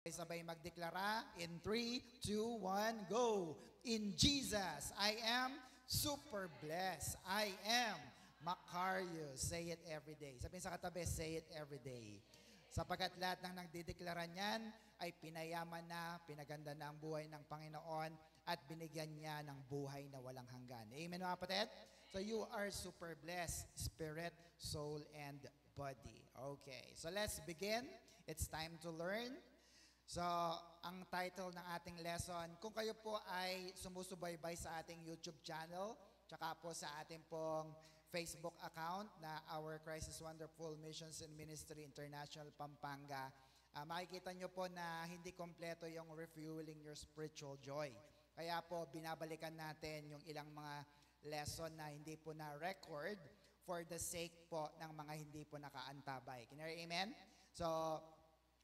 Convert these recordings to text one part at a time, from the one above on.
Sabay magdeklara in 3, 2, 1, go! In Jesus, I am super blessed. I am Macarius. Say it every day. Sabihin sa katabi, say it every day. Sapagkat lahat ng nagdideklara niyan ay pinayaman na, pinaganda na ang buhay ng Panginoon at binigyan niya ng buhay na walang hanggan. Amen mga kapatid? So you are super blessed, spirit, soul, and body. Okay, so let's begin. It's time to learn. So, ang title ng ating lesson, kung kayo po ay sumusubaybay sa ating YouTube channel, tsaka po sa ating pong Facebook account na Our Christ is Wonderful Missions and Ministry International Pampanga, makikita nyo po na hindi kompleto yung refueling your spiritual joy. Kaya po, binabalikan natin yung ilang mga lesson na hindi po na-record for the sake po ng mga hindi po nakaantabay. Can you hear amen? So,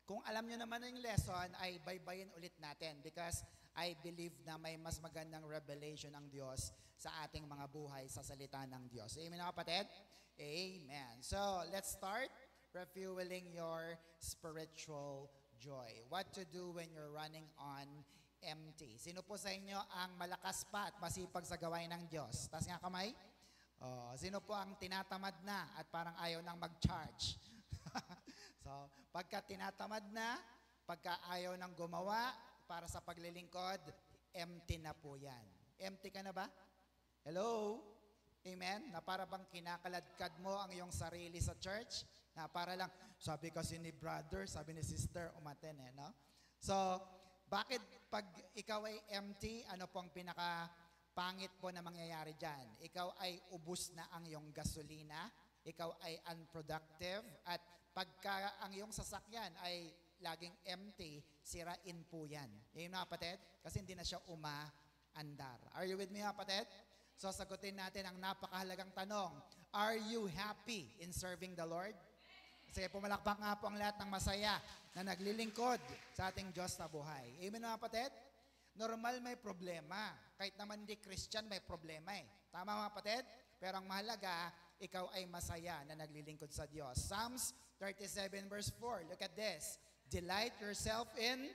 kung alam nyo naman yung lesson, ay baybayin ulit natin because I believe na may mas magandang revelation ng Diyos sa ating mga buhay sa salita ng Diyos. Amen mga kapatid? Amen. So, let's start refueling your spiritual joy. What to do when you're running on empty. Sino po sa inyo ang malakas pa at masipag sa gawain ng Diyos? Taas nga kamay. Sino po ang tinatamad na at parang ayaw nang mag-charge? So, pagka tinatamad na, pagka ayaw nang gumawa para sa paglilingkod, empty na po yan. Empty ka na ba? Hello? Amen? Na para bang kinakaladkad mo ang iyong sarili sa church? Na para lang, sabi kasi ni brother, sabi ni sister, umaten no? So, bakit pag ikaw ay empty, ano pong pinaka-pangit po na mangyayari dyan? Ikaw ay ubus na ang iyong gasolina, ikaw ay unproductive, at pagka ang iyong sasakyan ay laging empty, sirain po yan. Yung mga kapatid, kasi hindi na siya umaandar. Are you with me mga kapatid? So sagutin natin ang napakahalagang tanong, are you happy in serving the Lord? Sige, pumalakpak nga po ang lahat ng masaya na naglilingkod sa ating Diyos na buhay. Amen mga kapatid? Normal may problema. Kahit naman hindi Christian, may problema eh. Tama mga kapatid? Pero ang mahalaga, ikaw ay masaya na naglilingkod sa Diyos. Psalms 37 verse 4. Look at this. Delight yourself in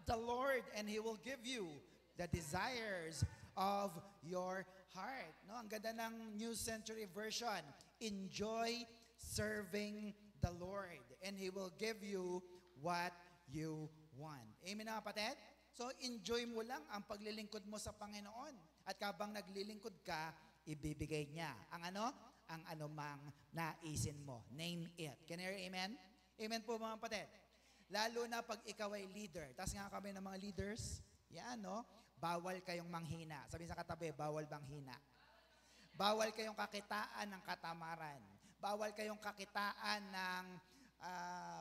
the Lord and He will give you the desires of your heart. No, ang ganda ng New Century Version. Enjoy serving the Lord and He will give you what you want. Amen na kapatid? So enjoy mo lang ang paglilingkod mo sa Panginoon. At habang naglilingkod ka, ibibigay niya ang ano? Ang anumang naisin mo. Name it. Can you hear amen? Amen po mga kapatid. Lalo na pag ikaw ay leader. Tapos nga kami ng mga leaders, yan no? Bawal kayong manghina. Sabi sa katabi, bawal manghina. Bawal kayong kakitaan ng katamaran. Bawal kayong kakitaan ng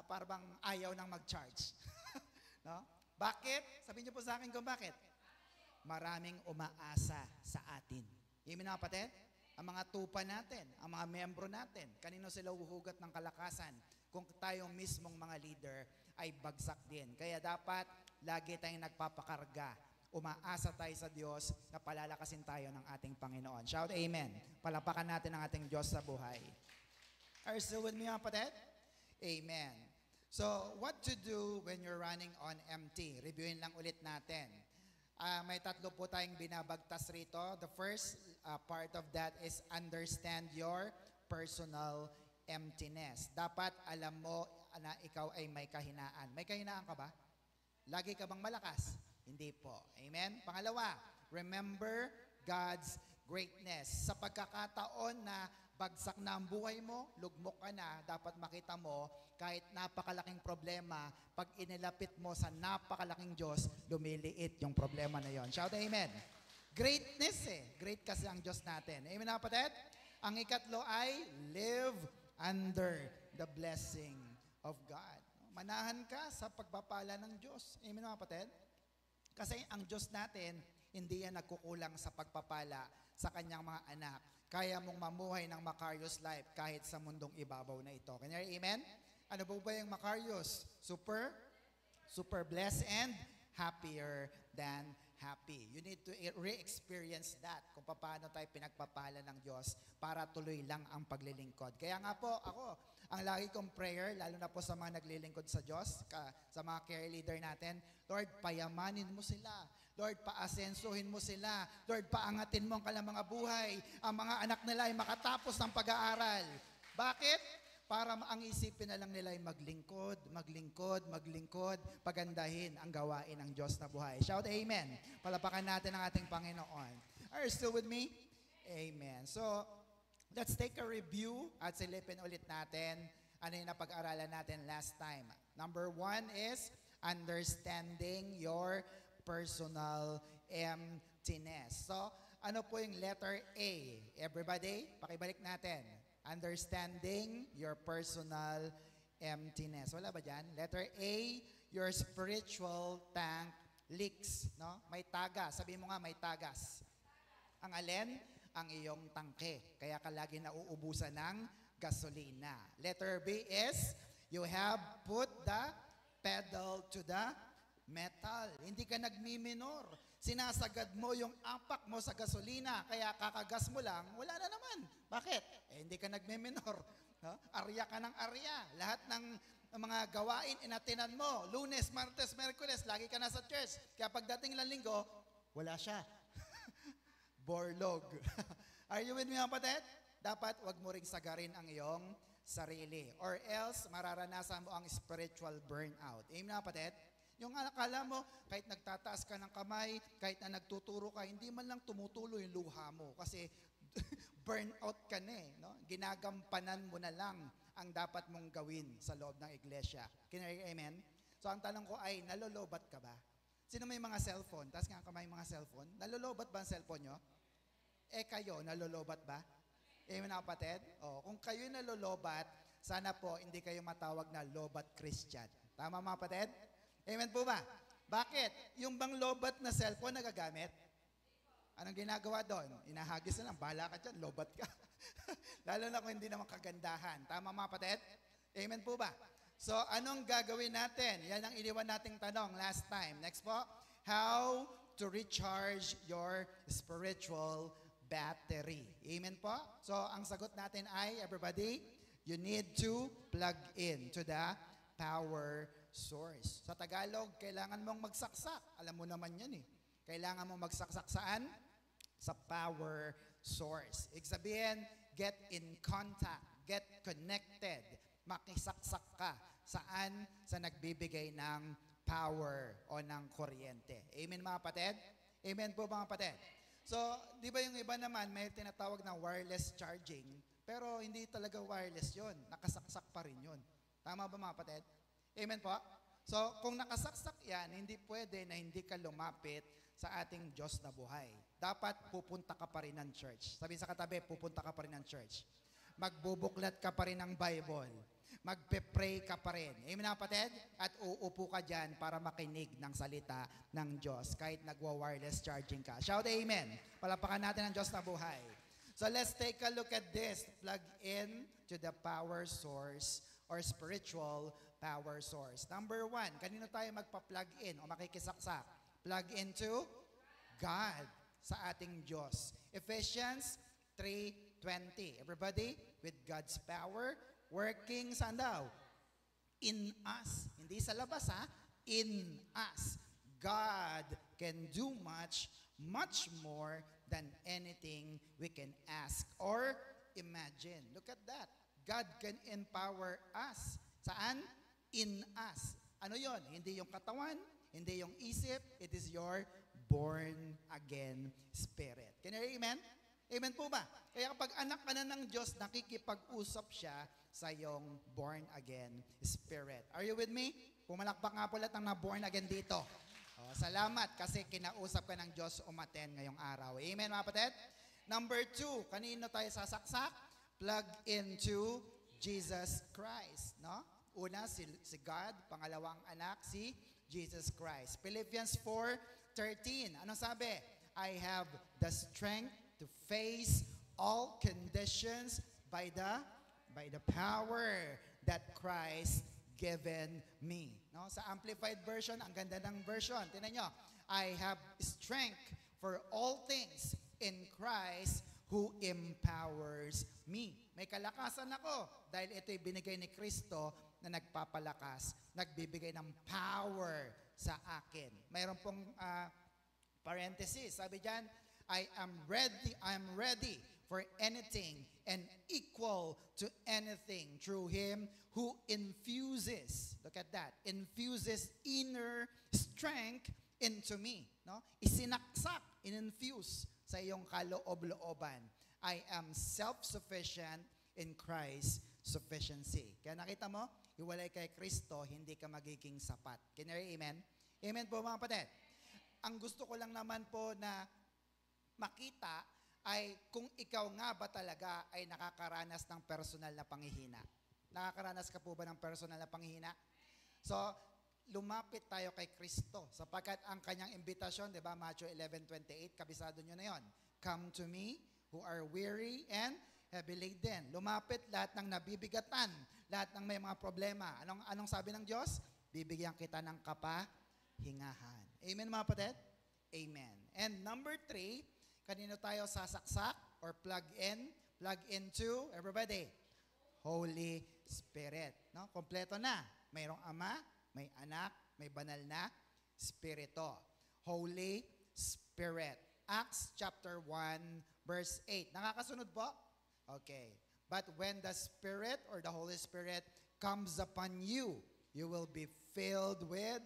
parang ayaw nang mag-charge. No? Bakit? Sabihin niyo po sa akin kung bakit. Maraming umaasa sa atin. Amen na kapatid? Ang mga tupa natin, ang mga membro natin, kanino sila uhugot ng kalakasan kung tayong mismong mga leader ay bagsak din. Kaya dapat lagi tayong nagpapakarga. Umaasa tayo sa Diyos na palalakasin tayo ng ating Panginoon. Shout amen. Palapakan natin ang ating Diyos sa buhay. Are you still with me mga kapatid? Amen. So, what to do when you're running on empty? Reviewin lang ulit natin. May tatlo po tayong binabagtas rito. The first part of that is understand your personal emptiness. Dapat alam mo na ikaw ay may kahinaan. May kahinaan ka ba? Lagi ka bang malakas? Hindi po. Amen? Pangalawa, remember God's greatness. Sa pagkakataon na bagsak na ang buhay mo, lugmok ka na, dapat makita mo, kahit napakalaking problema, pag inilapit mo sa napakalaking Diyos, lumiliit yung problema na yon. Shout amen. Greatness eh. Great kasi ang Diyos natin. Amen na kapatid? Ang ikatlo ay live under the blessing of God. Manahan ka sa pagpapala ng Diyos. Amen na kapatid? Kasi ang Diyos natin, hindi yan nagkukulang sa pagpapala sa kanyang mga anak. Kaya mong mamuhay ng Macarius life kahit sa mundong ibabaw na ito. Kanya, amen? Ano po ba yung Macarius? Super blessed and happier than happy. You need to re-experience that kung paano tayo pinagpapala ng Diyos para tuloy lang ang paglilingkod. Kaya nga po ako, ang lagi kong prayer, lalo na po sa mga naglilingkod sa Diyos, sa mga care leader natin, Lord, payamanin mo sila. Lord, paasensuhin mo sila. Lord, paangatin mo ang kanilang mga buhay. Ang mga anak nila ay makatapos ng pag-aaral. Bakit? Para ang isipin na lang nila ay maglingkod, maglingkod, maglingkod, pagandahin ang gawain ng Diyos na buhay. Shout amen. Palapakan natin ang ating Panginoon. Are you still with me? Amen. So, let's take a review at silipin ulit natin ano yung napag-aralan natin last time. Number 1 is understanding your personal emptiness. So, ano po yung letter A? Everybody, pakibalik natin. Understanding your personal emptiness. Wala ba dyan? Letter A, your spiritual tank leaks. No? May tagas. Sabihin mo nga, may tagas. Ang alin? Ang iyong tangke. Kaya ka lagi nauubusan ng gasolina. Letter B is, you have put the pedal to the metal. Hindi ka nagmiminor. Sinasagad mo yung apak mo sa gasolina, kaya kakagas mo lang, wala na naman. Bakit? Hindi ka nagme-minor. No? Arya ka ng arya. Lahat ng mga gawain, inatinan mo. Lunes, Martes, Merkules, lagi ka na sa church. Kaya pagdating ng linggo, wala siya. Borlog. Are you with me, mga kapatid? Dapat wag mo ring sagarin ang iyong sarili. Or else, mararanasan mo ang spiritual burnout. Amen, mga kapatid? Yung akala mo, kahit nagtataas ka ng kamay, kahit na nagtuturo ka, hindi man lang tumutulo yung luha mo. Kasi burnout ka na eh. No? Ginagampanan mo na lang ang dapat mong gawin sa loob ng iglesia. Amen? So ang tanong ko ay, nalolobat ka ba? Sino may mga cellphone? Taas nga kamay mga cellphone. Nalolobat ba ang cellphone nyo? Kayo, nalolobat ba? Amen, kapatid? Kung kayo nalolobat, sana po hindi kayo matawag na lobat Christian. Tama, mga kapatid? Amen po ba? Bakit? Yung bang lobat na cellphone nagagamit? Anong ginagawa doon? Inahagis na lang. Bahala ka dyan, lobat ka. Lalo na kung hindi naman kagandahan. Tama, mga kapatid? Amen po ba? So, anong gagawin natin? Yan ang iniwan nating tanong last time. Next po, how to recharge your spiritual battery. Amen po? So, ang sagot natin ay, everybody, you need to plug in to the power source. Sa Tagalog, kailangan mong magsaksak. Alam mo naman yan eh. Kailangan mong magsaksak saan? Sa power source. Ibig sabihin, get in contact, get connected. Makisaksak ka. Saan? Sa nagbibigay ng power o ng kuryente. Amen, mga kapatid? Amen po, mga kapatid? So, di ba yung iba naman, may tinatawag na wireless charging, pero hindi talaga wireless yon. Nakasaksak pa rin yon. Tama ba, mga kapatid? Amen po? So, kung nakasaksak yan, hindi pwede na hindi ka lumapit sa ating Diyos na buhay. Dapat pupunta ka pa rin ng church. Sabihin sa katabi, pupunta ka pa rin ng church. Magbubuklat ka pa rin ng Bible. Magpe-pray ka pa rin. Amen, kapatid? At uupo ka dyan para makinig ng salita ng Diyos kahit nagwa-wireless charging ka. Shout amen. Palapakan natin ang Diyos na buhay. So, let's take a look at this. Plug in to the power source or spiritual power source. Number 1, kanino tayo magpa-plug in o makikisaksak? Plug into God, sa ating Diyos. Ephesians 3:20. Everybody, with God's power, working saan daw? In us. Hindi sa labas ha? In us. God can do much, much more than anything we can ask or imagine. Look at that. God can empower us. Saan? In us. Ano yon? Hindi yung katawan, hindi yung isip, it is your born again spirit. Can you hear amen? Amen po ba? Kaya kapag anak ka na ng Diyos, nakikipag-usap siya sa iyong born again spirit. Are you with me? Pumalakpak nga po lahat ng na-born again dito. Salamat kasi kinausap ka ng Diyos umaten ngayong araw. Amen, mga kapatid? Number 2, kanino tayo sasaksak? Plug into Jesus Christ. No? Una, si God. Pangalawang anak, si Jesus Christ. Philippians 4:13. Anong sabi? I have the strength to face all conditions by the power that Christ given me. No? Sa Amplified Version, ang ganda ng version. Tingnan nyo. I have strength for all things in Christ who empowers me. May kalakasan ako dahil ito'y binigay ni Kristo na nagpapalakas, nagbibigay ng power sa akin. Mayroon pong parenthesis. Sabi diyan, I am ready for anything and equal to anything through Him who infuses, look at that, infuses inner strength into me. No? Isinaksak, in-infuse sa iyong kaloob-looban. I am self-sufficient in Christ's sufficiency. Kaya nakita mo, hiwalay kay Kristo, hindi ka magiging sapat. Can you hear amen? Amen po mga kapatid. Ang gusto ko lang naman po na makita ay kung ikaw nga ba talaga ay nakakaranas ng personal na panghihina. Nakakaranas ka po ba ng personal na panghihina? So, lumapit tayo kay Kristo sapagkat ang kanyang imbitasyon, di ba, Matthew 11:28, kabisado nyo na yon. Come to me who are weary and heavy laden. Lumapit lahat ng nabibigatan, lahat ng may mga problema. Anong sabi ng Diyos? Bibigyan kita ng kapahingahan. Amen mga kapatid? Amen. And number 3, kanino tayo sasaksak or plug into, everybody? Holy Spirit. No? Kompleto na. Mayroong Ama, may Anak, may banal na Espiritu. Holy Spirit. Acts chapter 1, verse 8. Nakakasunod po? Okay. But when the Spirit or the Holy Spirit comes upon you, you will be filled with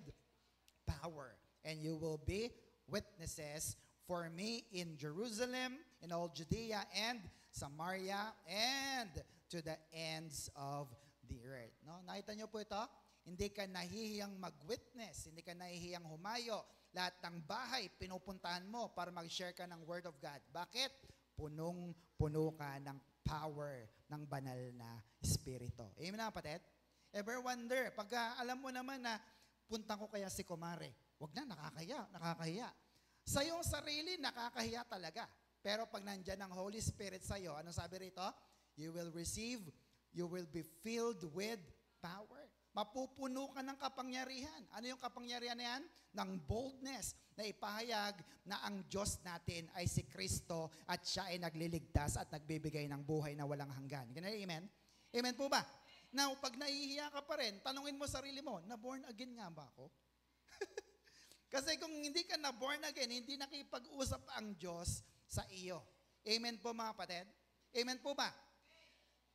power. And you will be witnesses for me in Jerusalem, in all Judea and Samaria, and to the ends of the earth. No? Nakita niyo po ito? Hindi ka nahihiyang mag-witness, hindi ka nahihiyang humayo. Lahat ng bahay, pinupuntahan mo para mag-share ka ng Word of God. Bakit? Punong-puno ka ng power ng banal na Espiritu. Amen na kapatid? Ever wonder, pag alam mo naman na punta ko kaya si Kumare, wag na, nakakahiya. Sa iyong sarili, nakakahiya talaga. Pero pag nandyan ang Holy Spirit sa iyo, ano sabi rito? You will be filled with power. Mapupuno ka ng kapangyarihan. Ano yung kapangyarihan na yan? Ng boldness na ipahayag na ang Diyos natin ay si Kristo at siya ay nagliligtas at nagbibigay ng buhay na walang hanggan. Ganun, amen? Amen po ba? Now, pag nahihiya ka pa rin, tanungin mo sarili mo, na-born again nga ba ako? Kasi kung hindi ka na-born again, hindi nakipag-usap ang Diyos sa iyo. Amen po mga kapatid? Amen po ba?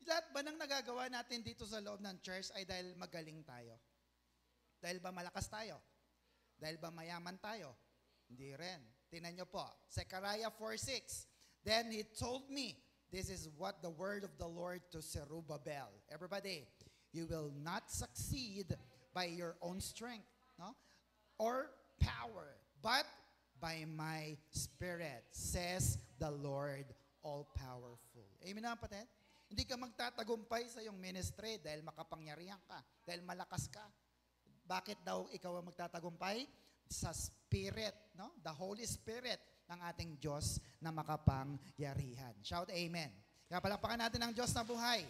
Lahat ba ng nagagawa natin dito sa loob ng church ay dahil magaling tayo? Dahil ba malakas tayo? Dahil ba mayaman tayo? Hindi rin. Tingnan nyo po. Zechariah 4:6. Then he told me, this is what the word of the Lord to Zerubbabel. Everybody, you will not succeed by your own strength, no? Or power, but by my Spirit, says the Lord all-powerful. Amen na, kapatid? Hindi ka magtatagumpay sa iyong ministry dahil makapangyarihan ka, dahil malakas ka. Bakit daw ikaw ang magtatagumpay? Sa Spirit, no? The Holy Spirit ng ating Diyos na makapangyarihan. Shout amen. Kaya palapakan natin ang Diyos na buhay.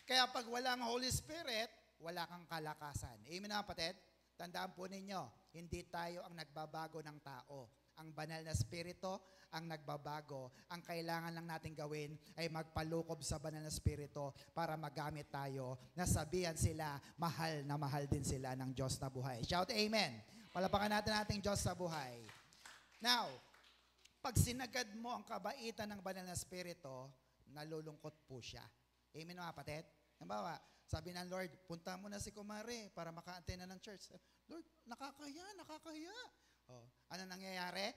Kaya pag walang Holy Spirit, wala kang kalakasan. Amen na, kapatid? Tandaan po ninyo, hindi tayo ang nagbabago ng tao. Ang banal na Espiritu ang nagbabago. Ang kailangan lang natin gawin ay magpalukob sa banal na Espiritu para magamit tayo na sabihan sila, mahal na mahal din sila ng Diyos na buhay. Shout amen. Palapakan natin ating Diyos na buhay. Now, pag sinagad mo ang kabaitan ng banal na Espiritu, nalulungkot po siya. Amen mga kapatid? Halimbawa, sabi ng Lord, punta mo na si Kumare para maka-attend na ng church. Lord, nakakahiya. Oh, ano nangyayari?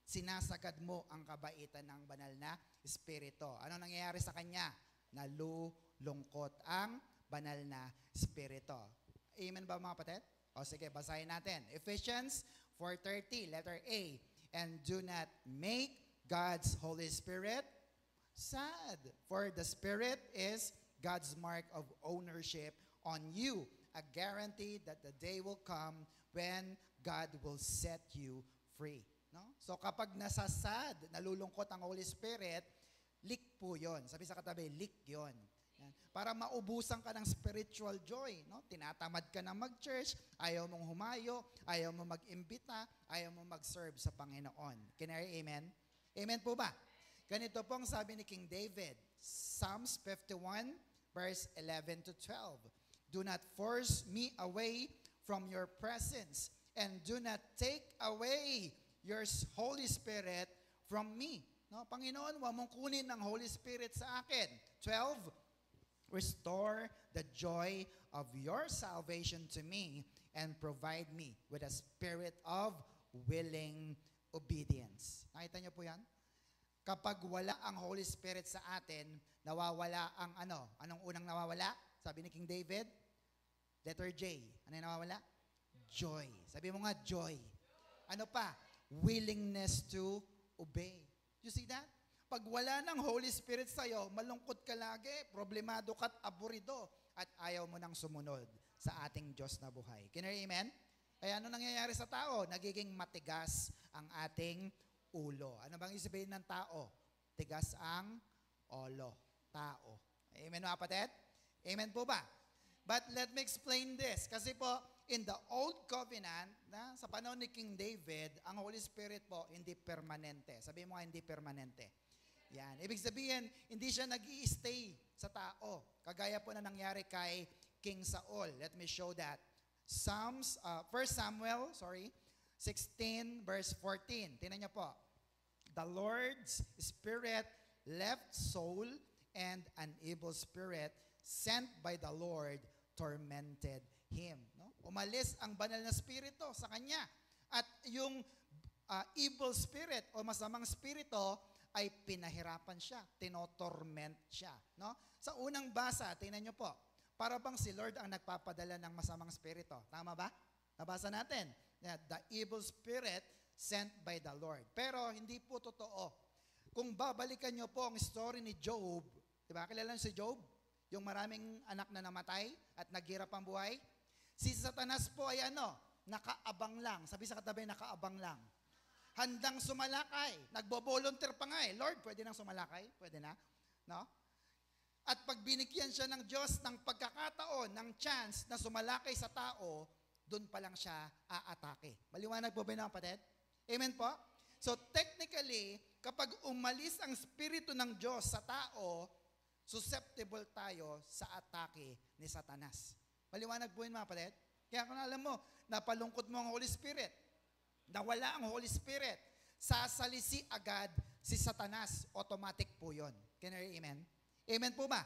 Sinasagad mo ang kabaitan ng banal na Espiritu. Ano nangyayari sa kanya? Nalulungkot ang banal na Espiritu. Amen ba mga kapatid? O sige, basahin natin. Ephesians 4:30, letter A. And do not make God's Holy Spirit sad. For the Spirit is God's mark of ownership on you. A guarantee that the day will come when God will set you free. No? So kapag nasasad, nalulungkot ang Holy Spirit, leak po yun. Sabi sa katabi, leak yun. Yan. para maubusan ka ng spiritual joy. No? Tinatamad ka na mag-church, ayaw mong humayo, ayaw mo mag-imbita, ayaw mo mag-serve sa Panginoon. Can I hear amen? Amen po ba? Ganito pong sabi ni King David, Psalms 51, verse 11 to 12. Do not force me away from your presence, and do not take away your Holy Spirit from me. No, Panginoon, huwag mong kunin ng Holy Spirit sa akin. 12, restore the joy of your salvation to me and provide me with a spirit of willing obedience. Nakita niyo po yan? Kapag wala ang Holy Spirit sa atin, nawawala ang ano? Anong unang nawawala? Sabi ni King David, letter J. Ano yung nawawala? Joy. Sabi mo nga, joy. Ano pa? Willingness to obey. You see that? Pag wala ng Holy Spirit sa'yo, malungkot ka lagi, problemado ka't aburido, at ayaw mo nang sumunod sa ating Diyos na buhay. Can you hear amen? Kaya ano nangyayari sa tao? Nagiging matigas ang ating ulo. Ano bang isabihin ng tao? Tigas ang ulo. Tao. Amen mga kapatid? Amen po ba? But let me explain this. Kasi po, in the Old Covenant, sa panahon ni King David, ang Holy Spirit po, hindi permanente. Sabihin mo nga, hindi permanente. Yan. Ibig sabihin, hindi siya nag-i-stay sa tao. Kagaya po na nangyari kay King Saul. Let me show that. 1 Samuel, 16 verse 14. Tingnan niyo po. The Lord's Spirit left Saul, and an evil spirit sent by the Lord tormented him. No? Umalis ang banal na spirito sa kanya. At yung evil spirit o masamang spirito ay pinahirapan siya, tinotorment siya. No? Sa unang basa, tingnan nyo po, para bang si Lord ang nagpapadala ng masamang spirito. Tama ba? Nabasa natin. The evil spirit sent by the Lord. Pero hindi po totoo. Kung babalikan nyo po ang story ni Job, di ba? Kilala si Job? Yung maraming anak na namatay at naghirap ang buhay. Si Satanas po ay nakaabang lang. Sabi sa katabi, nakaabang lang. Handang sumalakay. Nagbo-volunteer pa nga eh. Lord, pwede nang sumalakay? Pwede na? No? At pag binigyan siya ng Diyos ng pagkakataon, ng chance na sumalakay sa tao, doon pa lang siya aatake. Maliwanag po ba yung kapatid? Amen po? So technically, kapag umalis ang Espiritu ng Diyos sa tao, susceptible tayo sa atake ni Satanas. Maliwanag po yun mga kapatid? Kaya kung alam mo, napalungkot mo ang Holy Spirit, nawala ang Holy Spirit, sasalisi agad si Satanas. Automatic po yun. Can you hear amen? Amen po ba?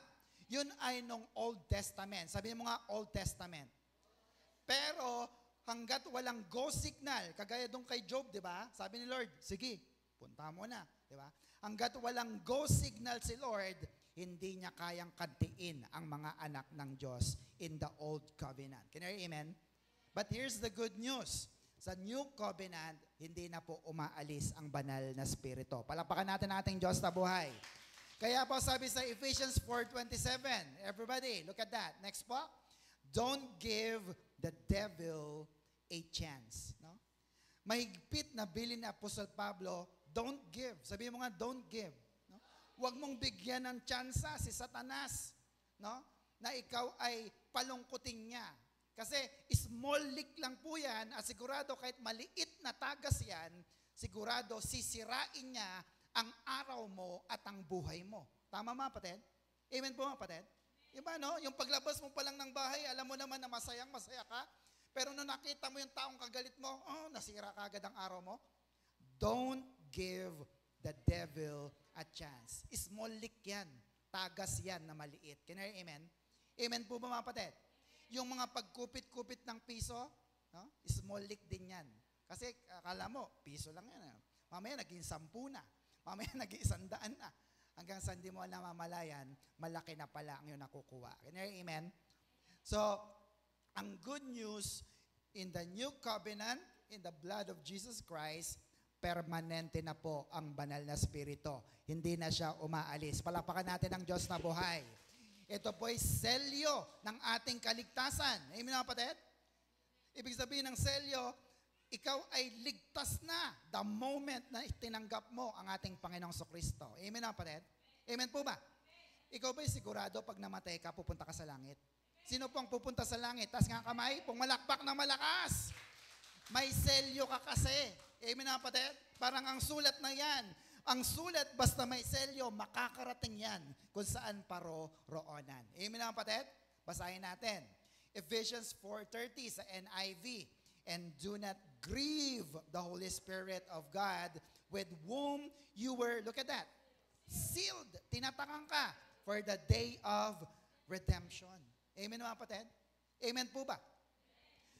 Yun ay nung Old Testament. Sabihin mo nga, Old Testament. Pero hanggat walang go signal, kagaya doon kay Job, di ba? Sabi ni Lord, sige, punta mo na. Di ba? Hanggat walang go signal si Lord, hindi niya kayang kantiin ang mga anak ng Diyos in the Old Covenant. Can you hear amen? But here's the good news. Sa New Covenant, hindi na po umaalis ang banal na spirito. Palapakan natin ating Diyos na buhay. Kaya po sabi sa Ephesians 4:27, everybody, look at that. Next po. Don't give the devil a chance. No? Mahigpit na bilin ni Apostol Pablo, don't give. Sabihin mo nga, don't give. No? Huwag mong bigyan ng tsansa si Satanas, no? Na ikaw ay palungkutin niya. Kasi small leak lang po yan, at sigurado kahit maliit na tagas yan, sigurado sisirain niya ang araw mo at ang buhay mo. Tama mga kapatid? Amen po mga kapatid? Iba no? Yung paglabas mo pa lang ng bahay, alam mo naman na masaya ka. Pero nung nakita mo yung taong kagalit mo, nasira ka agad ang araw mo. Don't give the devil a chance. Small leak yan. Tagas yan na maliit. Can you hear amen? Amen po ba mga kapatid? Yung mga pagkupit-kupit ng piso, no? Small leak din yan. Kasi akala mo, piso lang yan. Mamaya naging 10 na. Mamaya naging 100 na. Hanggang sa hindi mo namamalayan, malaki na pala ang iyong nakukuha. Can you hear amen? So, ang good news, in the new covenant, in the blood of Jesus Christ, permanente na po ang banal na spirito. Hindi na siya umaalis. Palapakan natin ang Diyos na buhay. Ito po ay selyo ng ating kaligtasan. Amen mga kapatid? Ibig sabihin ng selyo, ikaw ay ligtas na the moment na itinanggap mo ang ating Panginoong Kristo. Amen mga kapatid? Amen po ba? Ikaw ba'y sigurado pag namatay ka, pupunta ka sa langit? Sino pong pupunta sa langit? Taas nga ang kamay, pumalakpak ng malakas. May selyo ka kasi. Amen na kapatid? Parang ang sulat na yan. Ang sulat, basta may selyo, makakarating yan kung saan roonan. Amen na kapatid? Basahin natin. Ephesians 4:30 sa NIV. And do not grieve the Holy Spirit of God with whom you were, look at that, sealed. Tinatakang ka for the day of redemption. Amen mga kapatid? Amen po ba?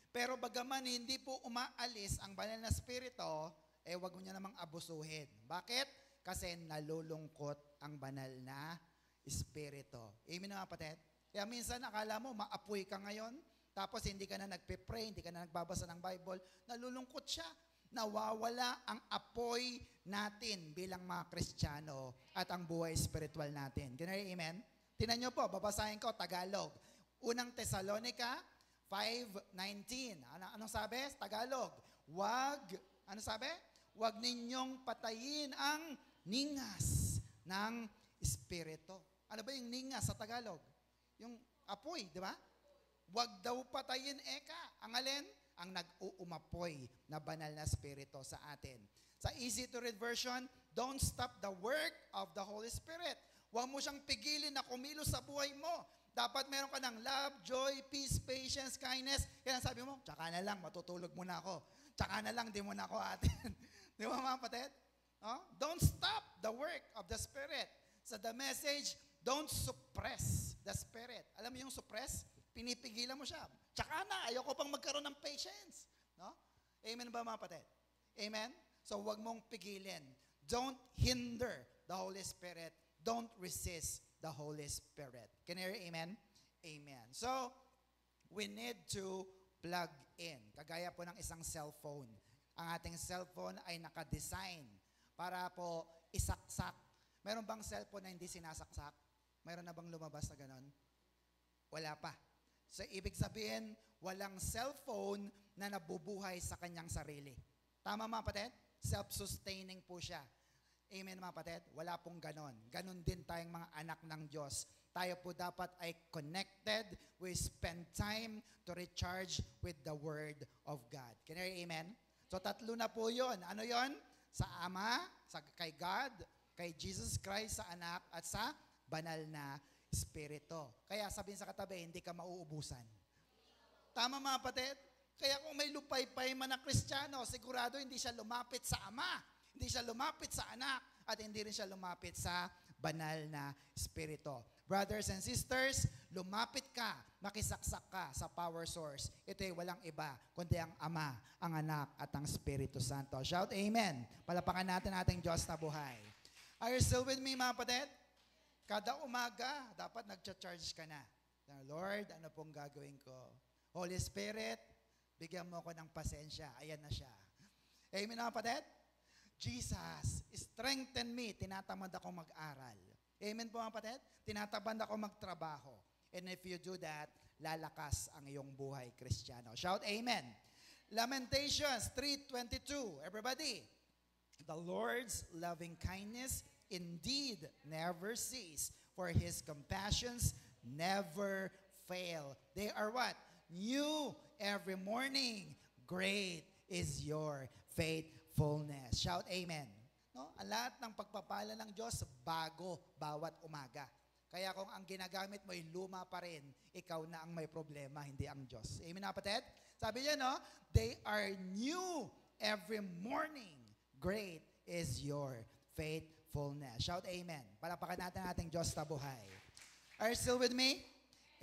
Pero bagaman hindi po umaalis ang banal na spirito, wag mo niya namang abusuhin. Bakit? Kasi nalulungkot ang banal na spirito. Amen mga kapatid? Kaya minsan akala mo maapoy ka ngayon, tapos hindi ka na nagpe-pray, hindi ka na nagbabasa ng Bible, nalulungkot siya. Nawawala ang apoy natin bilang mga Kristiyano at ang buhay spiritual natin. Can I amen? Tingnan niyo po, babasahin ko, Tagalog. Unang Tesalonica 5:19. Anong sabi? Tagalog. Ano sabi? Wag ninyong patayin ang ningas ng Espiritu. Ano ba yung ningas sa Tagalog? Yung apoy, di ba? Wag daw patayin ang alin? Ang nag-uumapoy na banal na spirito sa atin. Sa easy to read version, don't stop the work of the Holy Spirit. Huwag mo siyang pigilin na kumilos sa buhay mo. Dapat meron ka ng love, joy, peace, patience, kindness. Kaya sabi mo, tsaka na lang, matutulog muna ako. Tsaka na lang, di mo na ako atin. Di ba mga kapatid? Don't stop the work of the Spirit. Sa the message, don't suppress the Spirit. Alam mo yung suppress? Pinipigilan mo siya. Tsaka na, ayoko pang magkaroon ng patience. No? Amen ba mga kapatid? Amen? So huwag mong pigilin. Don't hinder the Holy Spirit. Don't resist the Holy Spirit. Can you hear amen? Amen. So, we need to plug in. Kagaya po ng isang cellphone. Ang ating cellphone ay nakadesign para po isaksak. Meron bang cellphone na hindi sinasaksak? Meron na bang lumabas na ganon? Wala pa. So, ibig sabihin, walang cellphone na nabubuhay sa kanyang sarili. Tama mga kapatid? Self-sustaining po siya. Amen mga kapatid? Wala pong ganon. Ganon din tayong mga anak ng Diyos. Tayo po dapat ay connected. We spend time to recharge with the Word of God. Can you hear amen? So, tatlo na po yun. Ano yon? Sa Ama, kay God, kay Jesus Christ, sa anak, at sa banal na Espiritu. Kaya sabihin sa katabi, hindi ka mauubusan. Tama mga kapatid? Kaya kung may lupay-pay man na Kristiyano, sigurado hindi siya lumapit sa Ama, hindi siya lumapit sa anak, at hindi rin siya lumapit sa banal na Espiritu. Brothers and sisters, lumapit ka, makisaksak ka sa power source. Ito ay walang iba, kundi ang Ama, ang Anak, at ang Espiritu Santo. Shout amen. Palapakan natin ating Diyos na buhay. Are you still with me mga kapatid? Kada umaga, dapat nagcha-charge ka na. Lord, ano pong gagawin ko? Holy Spirit, bigyan mo ako ng pasensya. Ayan na siya. Amen na kapatid? Jesus, strengthen me. Tinatamad ako mag-aral. Amen po mga kapatid? Tinatamad ako magtrabaho. And if you do that, lalakas ang iyong buhay, Kristiyano. Shout amen. Lamentations 3:22. Everybody. The Lord's loving kindness indeed never cease, for His compassions never fail. They are what? New every morning. Great is your faithfulness. Shout amen. No? Ang lahat ng pagpapala ng Diyos, bago bawat umaga. Kaya kung ang ginagamit mo ay luma pa rin, ikaw na ang may problema, hindi ang Diyos. Amen na kapatid? Sabi niya, no? They are new every morning. Great is your faithfulness. Shout amen. Palapakan natin ating Diyos na buhay. Are you still with me?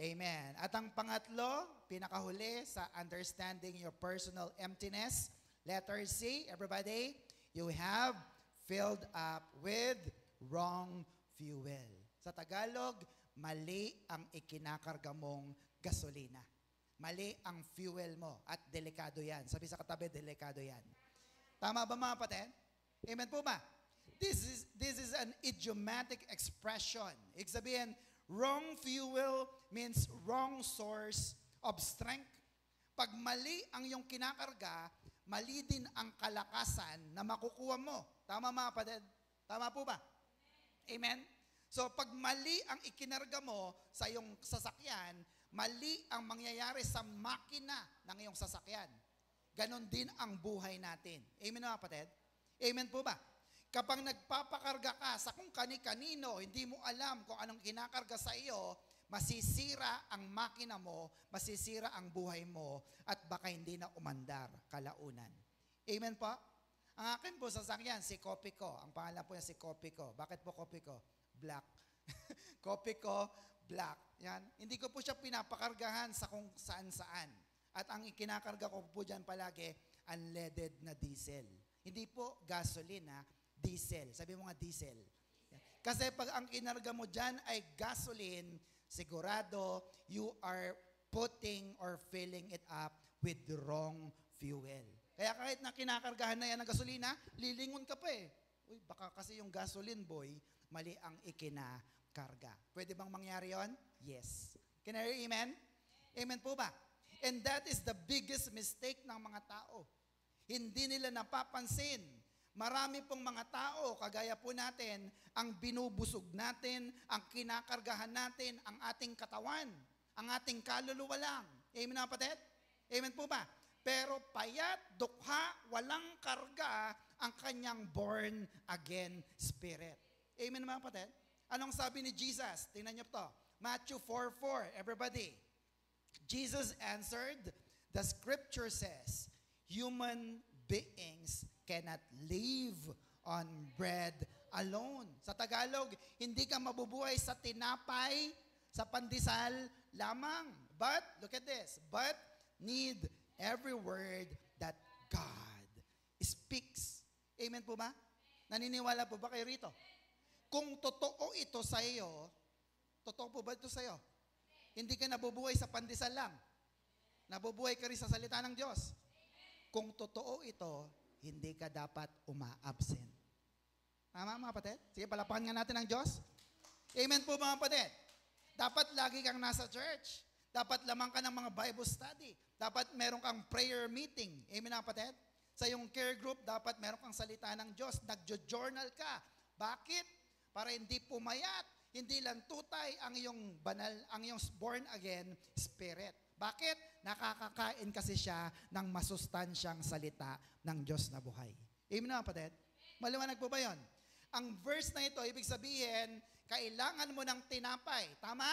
Amen. At ang pangatlo, pinakahuli sa understanding your personal emptiness, letter C, everybody, you have filled up with wrong fuel. Sa Tagalog, mali ang ikinakarga mong gasolina. Mali ang fuel mo at delikado yan. Sabi sa katabi, delikado yan. Tama ba mga kapatid? Amen po ba? This is an idiomatic expression. Ibig sabihin, wrong fuel means wrong source of strength. Pag mali ang iyong kinakarga, mali din ang kalakasan na makukuha mo. Tama mga kapatid? Tama po ba? Amen? So pag mali ang ikinarga mo sa iyong sasakyan, mali ang mangyayari sa makina ng iyong sasakyan. Ganon din ang buhay natin. Amen mga kapatid? Amen po ba? Kapag nagpapakarga ka sa kung kani-kanino, hindi mo alam kung anong kinakarga sa iyo, masisira ang makina mo, masisira ang buhay mo, at baka hindi na umandar kalaunan. Amen po? Ang akin po sasakyan, si Kopi ko. Ang pangalan po niya si Kopi ko. Bakit po Kopi ko? Black. Kopi ko, black. Yan. Hindi ko po siya pinapakargahan sa kung saan-saan. At ang ikinakarga ko po dyan palagi, unleaded na diesel. Hindi po gasoline ha, diesel. Sabi mo nga diesel. Yan. Kasi pag ang kinarga mo dyan ay gasoline, sigurado you are putting or filling it up with the wrong fuel. Kaya kahit na kinakargahan na yan ng gasolina, lilingon ka pa eh. Uy, baka kasi yung gasoline boy, mali ang ikinakarga. Pwede bang mangyari yon? Yes. Can I hear amen? Amen po ba? And that is the biggest mistake ng mga tao. Hindi nila napapansin. Marami pong mga tao, kagaya po natin, ang binubusog natin, ang kinakargahan natin, ang ating katawan, ang ating kaluluwa lang. Amen na kapatid? Amen po ba? Pero payat, dukha, walang karga ang kanyang born again spirit. Amen mga kapatid? Anong sabi ni Jesus? Tingnan niyo to. Matthew 4:4. Everybody. Jesus answered, the scripture says, human beings cannot live on bread alone. Sa Tagalog, hindi ka mabubuhay sa tinapay, sa pandesal lamang. But, look at this, but need every word that God speaks. Amen po ba? Naniniwala po ba kayo rito? Kung totoo ito sa iyo, totoo po ba ito sa iyo? Hindi ka nabubuhay sa pandesal lang. Nabubuhay ka rin sa salita ng Diyos. Kung totoo ito, hindi ka dapat uma-absent. Tama mga kapatid? Sige, palapakan nga natin ang Diyos. Amen po mga kapatid? Dapat lagi kang nasa church. Dapat lamang ka ng mga Bible study. Dapat meron kang prayer meeting. Amen na kapatid? Sa iyong care group, dapat meron kang salita ng Diyos. Nagjo-journal ka. Bakit? Para hindi pumayat, hindi lang tutay ang iyong banal, ang iyong born again spirit. Bakit? Nakakakain kasi siya ng masustansyang salita ng Diyos na buhay. Amen na kapatid? Maliwanag po ba yun? Ang verse na ito, ibig sabihin, kailangan mo ng tinapay. Tama?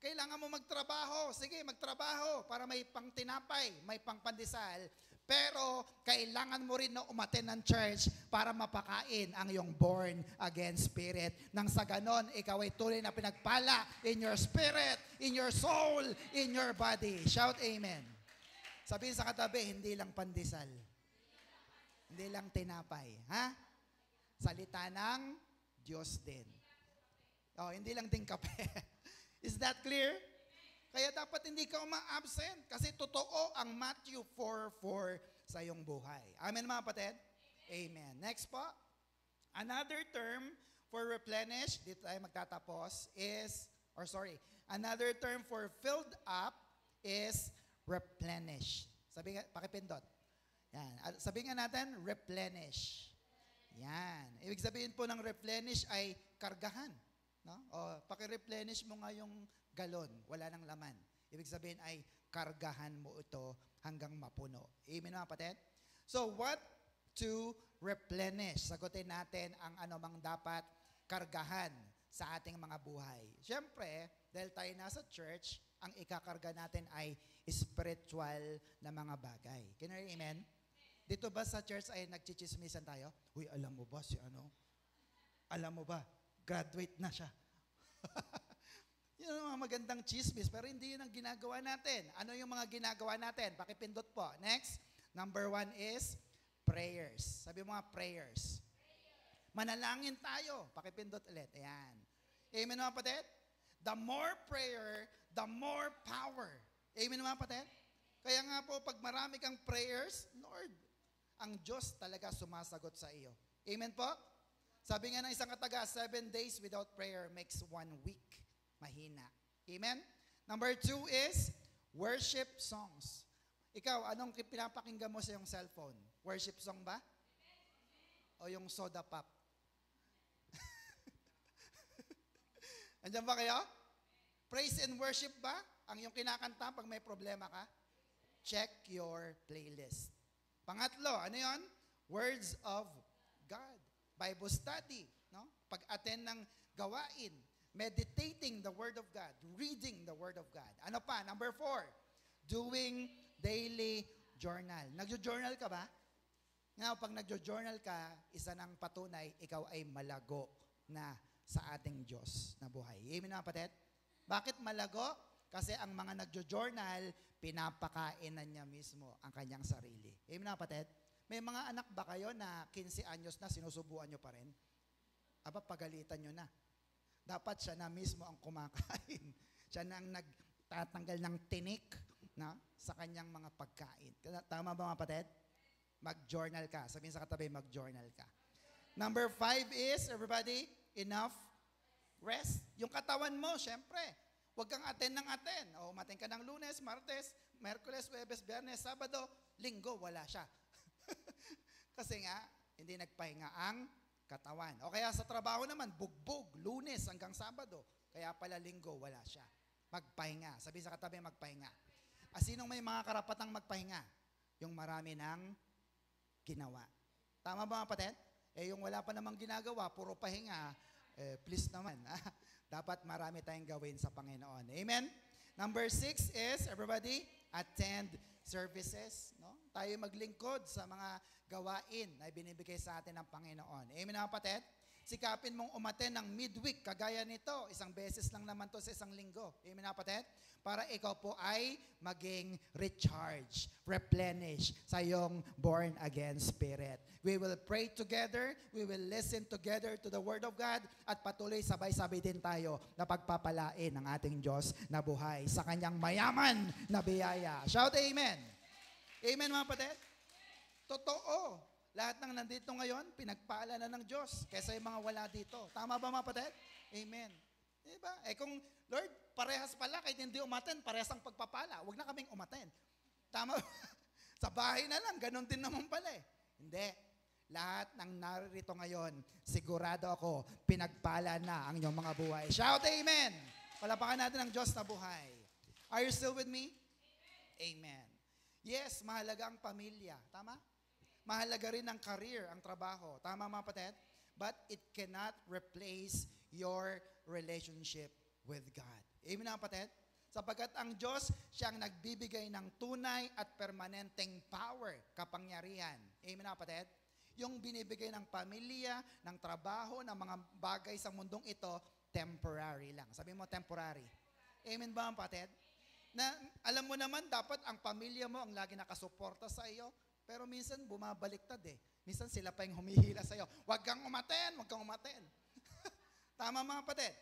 Kailangan mo magtrabaho. Sige, magtrabaho para may pang tinapay, may pang pandesal. Pero kailangan mo rin na umattend ng church para mapakain ang iyong born again spirit. Nang sa ganon, ikaw ay tuloy na pinagpala in your spirit, in your soul, in your body. Shout amen. Sabihin sa katabi, hindi lang pandesal. Hindi lang tinapay. Ha? Salita ng Diyos din. Oh, hindi lang din kape. Is that clear? Kaya dapat hindi ka uma-absent kasi totoo ang Matthew 4:4 sa iyong buhay. Amen mga kapatid? Amen. Next po. Another term for replenish, dito tayo magtatapos, another term for filled up is replenish. Sabi nga, pakipindot. Yan. Sabi nga natin, replenish. Yan. Ibig sabihin po ng replenish ay kargahan. No? O, paki-replenish mo nga yung galon, wala nang laman. Ibig sabihin ay kargahan mo ito hanggang mapuno. Amen mga kapatid? So what to replenish? Sagutin natin ang anumang dapat kargahan sa ating mga buhay. Siyempre, dahil tayo nasa church, ang ikakarga natin ay spiritual na mga bagay. Can you hear amen? Dito ba sa church ay nagchichismisan tayo? Uy, alam mo ba si ano? Alam mo ba? Graduate na siya. Yun ang mga magandang chismis, pero hindi yun ang ginagawa natin. Ano yung mga ginagawa natin? Pakipindot po. Next, number 1 is prayers. Sabi mo nga, prayers. Manalangin tayo. Pakipindot ulit. Ayan. Amen mga kapatid? The more prayer, the more power. Amen mga kapatid? Kaya nga po, pag marami kang prayers, Lord, ang Diyos talaga sumasagot sa iyo. Amen po? Sabi nga ng isang kataga, 7 days without prayer makes 1 week mahina. Amen? Number 2 is worship songs. Ikaw, anong pinapakinggan mo sa iyong cellphone? Worship song ba? O yung soda pop? Andiyan ba kayo? Praise and worship ba? Ang iyong kinakanta pag may problema ka? Check your playlist. Pangatlo, ano yon? Words of God. Bible study. No? Pag-attend ng gawain. Meditating the Word of God. Reading the Word of God. Ano pa? Number 4, doing daily journal. Nagjo-journal ka ba? Nga, pag nagjo-journal ka, isa ng patunay, ikaw ay malago na sa ating Diyos na buhay. Amen na kapatid? Bakit malago? Kasi ang mga nagjo-journal, pinapakain na niya mismo ang kanyang sarili. Amen na kapatid? May mga anak ba kayo na 15 anyos na sinusubuan nyo pa rin? Aba, pagalitan nyo na. Dapat siya na mismo ang kumakain. Siya na ang nagtatanggal ng tinik na, sa kanyang mga pagkain. Tama ba mga kapatid? Mag-journal ka. Sabihin sa katabi, mag-journal ka. Number 5 is, everybody, enough rest. Yung katawan mo, syempre, huwag kang attend ng attend. O, umattend ka ng Lunes, Martes, Merkules, Huwebes, Biyernes, Sabado, Linggo, wala siya. Kasi nga, hindi nagpahinga ang katawan. O kaya sa trabaho naman, bugbog, Lunes hanggang Sabado. Kaya pala Linggo, wala siya. Magpahinga. Sabi sa katabi, magpahinga. Sinong may mga karapatang magpahinga? Yung marami ng ginawa. Tama ba mga kapatid? Yung wala pa namang ginagawa, puro pahinga, please naman. Dapat marami tayong gawin sa Panginoon. Amen? Number 6 is, everybody, attend services. No? Tayo maglingkod sa mga gawain na binibigay sa atin ng Panginoon. Amen mga kapatid? Sikapin mong umaten ng midweek, kagaya nito, isang beses lang naman to sa isang linggo. Amen mga kapatid? Para ikaw po ay maging recharge, replenish sa iyong born-again spirit. We will pray together, we will listen together to the Word of God, at patuloy sabay-sabay din tayo na pagpapalain ng ating Diyos na buhay sa Kanyang mayaman na biyaya. Shout Amen! Amen mga kapatid? Totoo. Lahat ng nandito ngayon, pinagpala na ng Diyos kaysa yung mga wala dito. Tama ba mga kapatid? Amen. Diba? Kung, Lord, parehas pala, kahit hindi umaten, parehas ang pagpapala. Huwag na kaming umaten. Tama ba? Sa bahay na lang, ganun din naman pala eh. Hindi. Lahat ng narito ngayon, sigurado ako, pinagpala na ang inyong mga buhay. Shout Amen! Palapakan natin ang Diyos na buhay. Are you still with me? Amen. Yes, mahalaga ang pamilya. Tama? Mahalaga rin ang career, ang trabaho. Tama mga kapatid? But it cannot replace your relationship with God. Amen mga kapatid? Sapagkat ang Diyos, siyang nagbibigay ng tunay at permanenteng power, kapangyarihan. Amen mga kapatid? Yung binibigay ng pamilya, ng trabaho, ng mga bagay sa mundong ito, temporary lang. Sabi mo, temporary. Amen ba mga kapatid? Na alam mo naman, dapat ang pamilya mo ang lagi nakasuporta sa iyo. Pero minsan, bumabaliktad eh. Minsan sila pa yung humihila sa'yo. Huwag kang umaten, huwag kang umaten. Tama mga kapatid?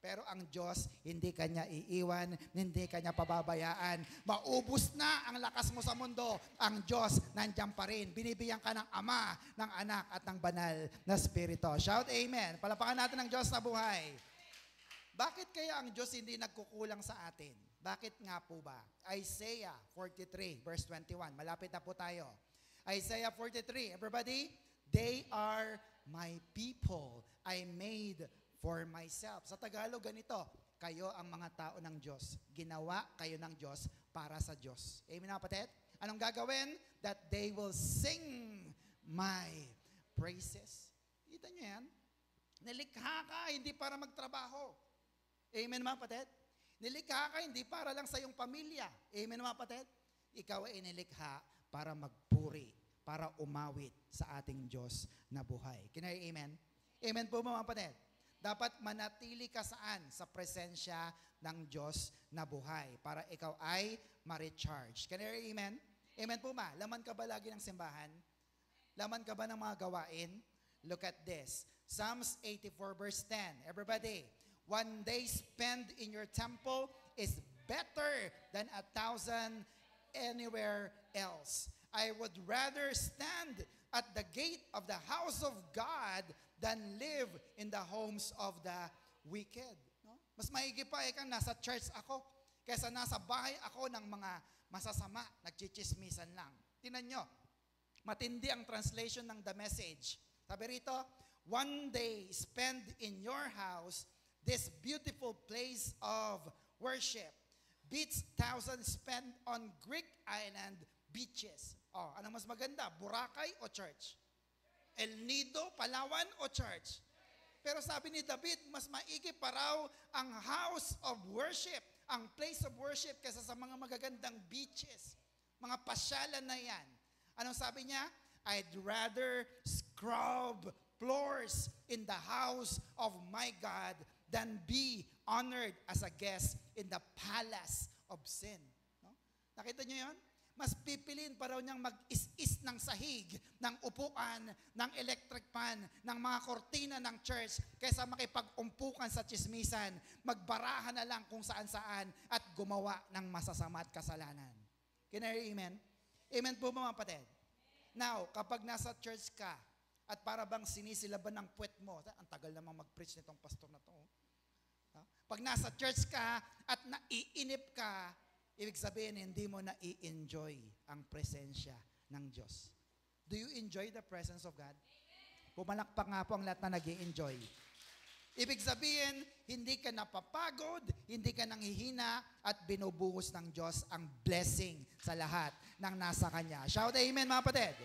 Pero ang Diyos, hindi kanya iiwan, hindi kanya pababayaan. Maubos na ang lakas mo sa mundo. Ang Diyos, nandiyan pa rin. Binibigyan ka ng Ama, ng Anak, at ng Banal na Espiritu. Shout Amen. Palapakan natin ang Diyos na buhay. Bakit kaya ang Diyos hindi nagkukulang sa atin? Bakit nga po ba? Isaiah 43, verse 21. Malapit na po tayo. Isaiah 43, everybody, they are my people. I made for myself. Sa Tagalog, ganito, kayo ang mga tao ng Diyos. Ginawa kayo ng Diyos para sa Diyos. Amen na kapatid? Anong gagawin? That they will sing my praises. Kita nyo yan? Nilikha ka, hindi para magtrabaho. Amen mga kapatid? Nilikha ka, hindi para lang sa iyong pamilya. Amen mga kapatid? Ikaw ay inilikha para magpuri, para umawit sa ating Diyos na buhay. Can I amen? Amen po mga kapatid. Dapat manatili ka saan? Sa presensya ng Diyos na buhay para ikaw ay ma-recharge. Can I amen? Amen po ba? Laman ka ba lagi ng simbahan? Laman ka ba ng mga gawain? Look at this. Psalms 84 verse 10. Everybody, one day spent in your temple is better than 1,000 anywhere else. I would rather stand at the gate of the house of God than live in the homes of the wicked. No? Mas maigi pa kang nasa church ako kaysa nasa bahay ako ng mga masasama, nagchichismisan lang. Tingnan nyo, matindi ang translation ng The Message. Sabi rito, one day spend in your house this beautiful place of worship beats thousands spent on Greek island beaches. Oh, anong mas maganda? Boracay o church? El Nido, Palawan o church? Pero sabi ni David, mas maigi pa raw ang house of worship, ang place of worship kaysa sa mga magagandang beaches, mga pasyalan na yan. Anong sabi niya? I'd rather scrub floors in the house of my God than be honored as a guest in the palace of sin. No? Nakita niyo yon? Mas pipiliin pa raw niyang mag-is-is ng sahig, ng upuan, ng electric fan, ng mga kortina ng church, kaysa makipag-umpukan sa chismisan, magbarahan na lang kung saan-saan, at gumawa ng masasama at kasalanan. Can I hear amen? Amen po mga kapatid? Now, kapag nasa church ka, at para bang sinisilaban ng puwet mo, ang tagal namang mag-preach nitong pastor na to. Pag nasa church ka, at naiinip ka, ibig sabihin, hindi mo na i-enjoy ang presensya ng Diyos. Do you enjoy the presence of God? Pumalakpak nga po ang lahat na nag-i-enjoy. Ibig sabihin, hindi ka napapagod, hindi ka nanghihina, at binubuhos ng Diyos ang blessing sa lahat ng nasa Kanya. Shout amen mga kapatid.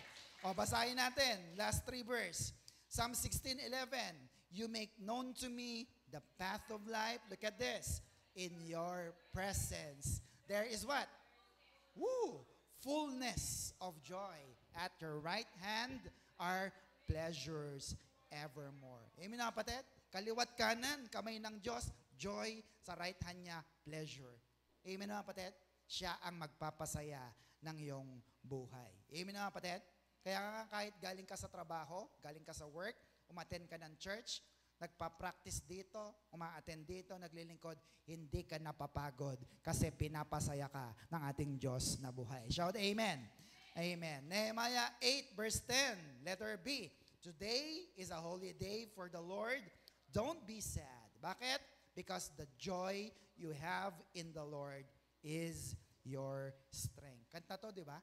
O basahin natin, last 3 verse. Psalm 16:11, you make known to me the path of life. Look at this. In your presence, there is what? Woo! Fullness of joy. At your right hand are pleasures evermore. Amen na kapatid? Kaliwat kanan, kamay ng Diyos, joy. Sa right hand niya, pleasure. Amen na kapatid? Siya ang magpapasaya ng iyong buhay. Amen na kapatid? Kaya nga kahit galing ka sa trabaho, galing ka sa work, umattend ka ng church, nagpa-practice dito, uma-attend dito, naglilingkod, hindi ka napapagod kasi pinapasaya ka ng ating Diyos na buhay. Shout amen. Amen. Nehemiah 8 verse 10, letter B. Today is a holy day for the Lord. Don't be sad. Bakit? Because the joy you have in the Lord is your strength. Kanta to, di ba?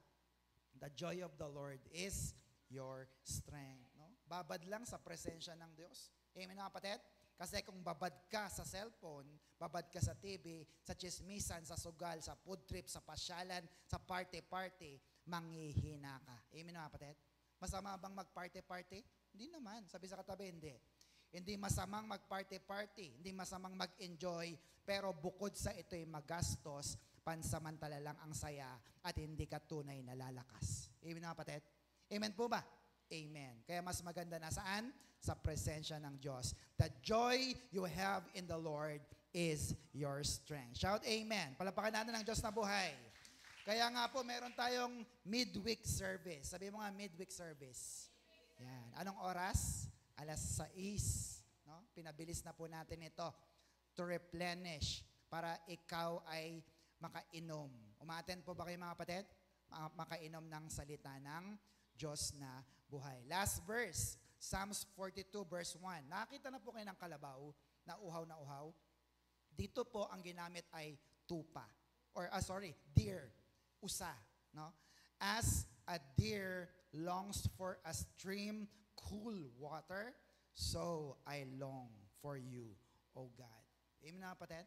The joy of the Lord is your strength. No? Babad lang sa presensya ng Diyos. Amen mga kapatid? Kasi kung babad ka sa cellphone, babad ka sa TV, sa chismisan, sa sugal, sa food trip, sa pasyalan, sa party-party, manghihina ka. Amen mga kapatid? Masama bang mag-party-party? Hindi naman. Sabi sa katabi, hindi. Hindi masamang mag-party-party, hindi masamang mag-enjoy, pero bukod sa ito'y magastos, pansamantala lang ang saya at hindi ka tunay na lalakas. Amen mga kapatid? Amen po ba? Amen. Kaya mas maganda na saan? Sa presensya ng Diyos. The joy you have in the Lord is your strength. Shout amen. Palapakan natin ng Diyos na buhay. Kaya nga po, meron tayong midweek service. Sabi mo nga, midweek service. Yan. Anong oras? 6:00. No? Pinabilis na po natin ito to replenish para ikaw ay makainom. Umaten po ba kayo mga kapatid? Makainom ng salita ng Diyos na buhay. Last verse, Psalms 42 verse 1. Nakita na po kayo ng kalabaw na uhaw. Dito po ang ginamit ay tupa. Deer. Usa. No? As a deer longs for a stream, cool water, so I long for you, O God. Amen na kapatid?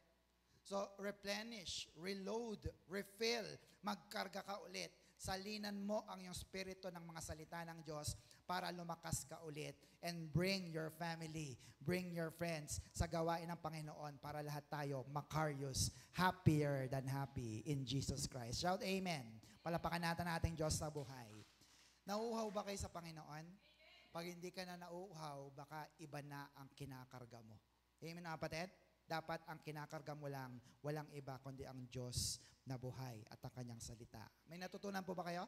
So, replenish, reload, refill, magkarga ka ulit. Salinan mo ang iyong spirito ng mga salita ng Diyos para lumakas ka ulit and bring your family, bring your friends sa gawain ng Panginoon para lahat tayo makarious, happier than happy in Jesus Christ. Shout amen. Palapakan natin ating Diyos sa buhay. Nauuhaw ba kayo sa Panginoon? Pag hindi ka na nauuhaw, baka iba na ang kinakarga mo. Amen na kapatid? Dapat ang kinakarga mo lang, walang iba kundi ang Diyos na buhay at ang kanyang salita. May natutunan po ba kayo?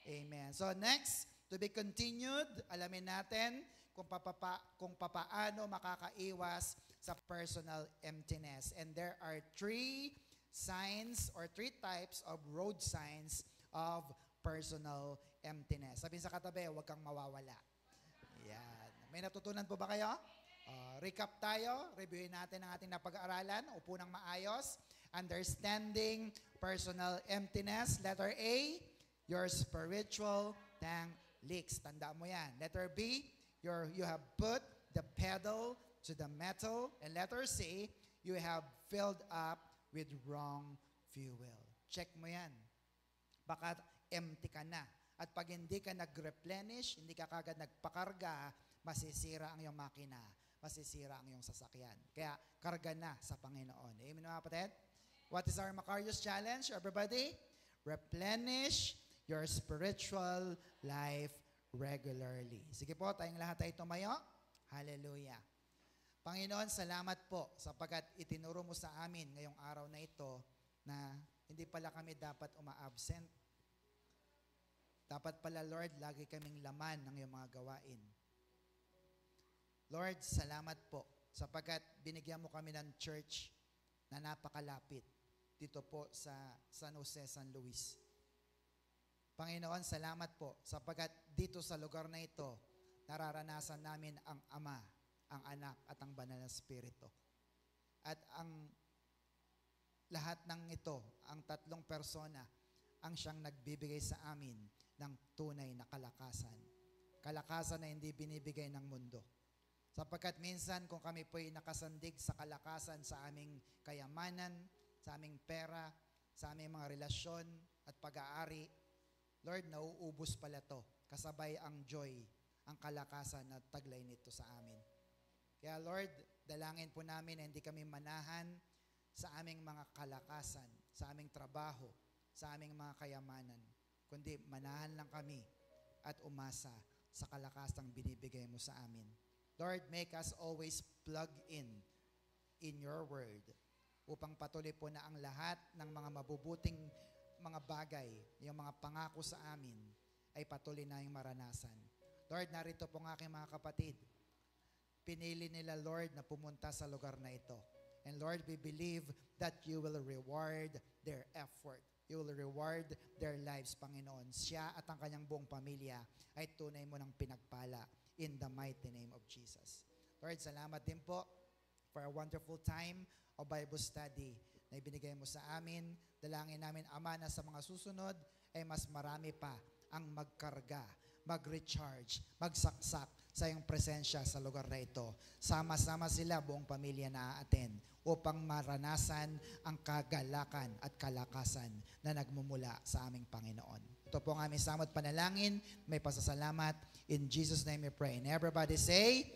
Amen. So next, to be continued, alamin natin kung papaano makakaiwas sa personal emptiness. And there are 3 signs or 3 types of road signs of personal emptiness. Sabihin sa katabi, huwag kang mawawala. Yan. May natutunan po ba kayo? Recap tayo. Reviewin natin ang ating napag-aaralan. Upo ng maayos. Understanding personal emptiness. Letter A, your spiritual tank leaks. Tandaan mo yan. Letter B, you have put the pedal to the metal. And letter C, you have filled up with wrong fuel. Check mo yan. Baka empty ka na. At pag hindi ka nag-replenish, hindi ka kagad nagpakarga, masisira ang iyong makina, masisira ang iyong sasakyan. Kaya karga na sa Panginoon. Amen mga kapatid? What is our Macarius challenge, everybody? Replenish your spiritual life regularly. Sige po, tayong lahat ay tumayo. Hallelujah. Panginoon, salamat po sapagkat itinuro mo sa amin ngayong araw na ito na hindi pala kami dapat uma-absent. Dapat pala, Lord, lagi kaming laman ng iyong mga gawain. Lord, salamat po sapagkat binigyan mo kami ng church na napakalapit dito po sa San Jose, San Luis. Panginoon, salamat po sapagkat dito sa lugar na ito, nararanasan namin ang Ama, ang Anak at ang Banal na Espiritu. At ang lahat ng ito, ang tatlong persona, ang siyang nagbibigay sa amin ng tunay na kalakasan. Kalakasan na hindi binibigay ng mundo. Sapagkat minsan kung kami po'y nakasandig sa kalakasan sa aming kayamanan, sa aming pera, sa aming mga relasyon at pag-aari, Lord, nauubos pala to. Kasabay ang joy, ang kalakasan at taglay nito sa amin. Kaya Lord, dalangin po namin na hindi kami manahan sa aming mga kalakasan, sa aming trabaho, sa aming mga kayamanan, kundi manahan lang kami at umasa sa kalakasang binibigay mo sa amin. Lord, make us always plug in your word upang patuloy po na ang lahat ng mga mabubuting mga bagay, yung mga pangako sa amin, ay patuloy na yung maranasan. Lord, narito po ng aking mga kapatid. Pinili nila, Lord, na pumunta sa lugar na ito. And Lord, we believe that you will reward their effort. You will reward their lives, Panginoon. Siya at ang kanyang buong pamilya ay tunay mo ng pinagpala in the mighty name of Jesus. Lord, salamat din po for a wonderful time of Bible study na ibinigay mo sa amin. Dalangin namin, Ama, na sa mga susunod ay mas marami pa ang magkarga, mag-recharge, magsaksak sa iyong presensya sa lugar na ito. Sama-sama sila, buong pamilya na aaten upang maranasan ang kagalakan at kalakasan na nagmumula sa aming Panginoon. Ito po ang aming samot panalangin. May pasasalamat. In Jesus' name we pray. And everybody say,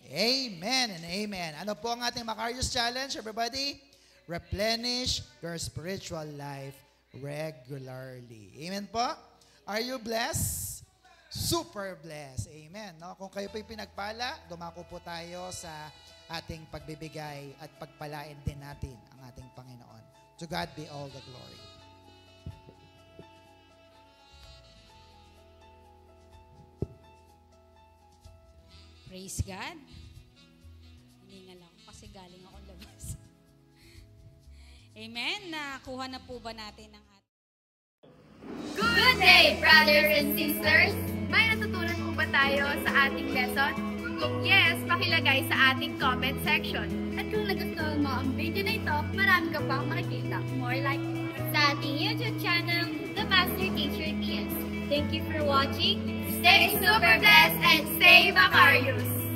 Amen and Amen. Ano po ang ating Macarius Challenge, everybody? Replenish your spiritual life regularly. Amen po? Are you blessed? Super blessed. Amen. No? Kung kayo po'y pinagpala, dumako po tayo sa ating pagbibigay at pagpalain din natin ang ating Panginoon. To God be all the glory. Praise God. Hiningal ako kasi galing ako labas. Amen. Nakuha na po ba natin ang ating... Good day, brothers and sisters! May natutunan po ba tayo sa ating lesson? Kung yes, pakilagay sa ating comment section. At kung nagustuhan mo ang video na ito, marami ka pang makikita. More like Sa ating YouTube channel, The Master Teacher TS. Thank you for watching. Stay super blessed and stay Macarius!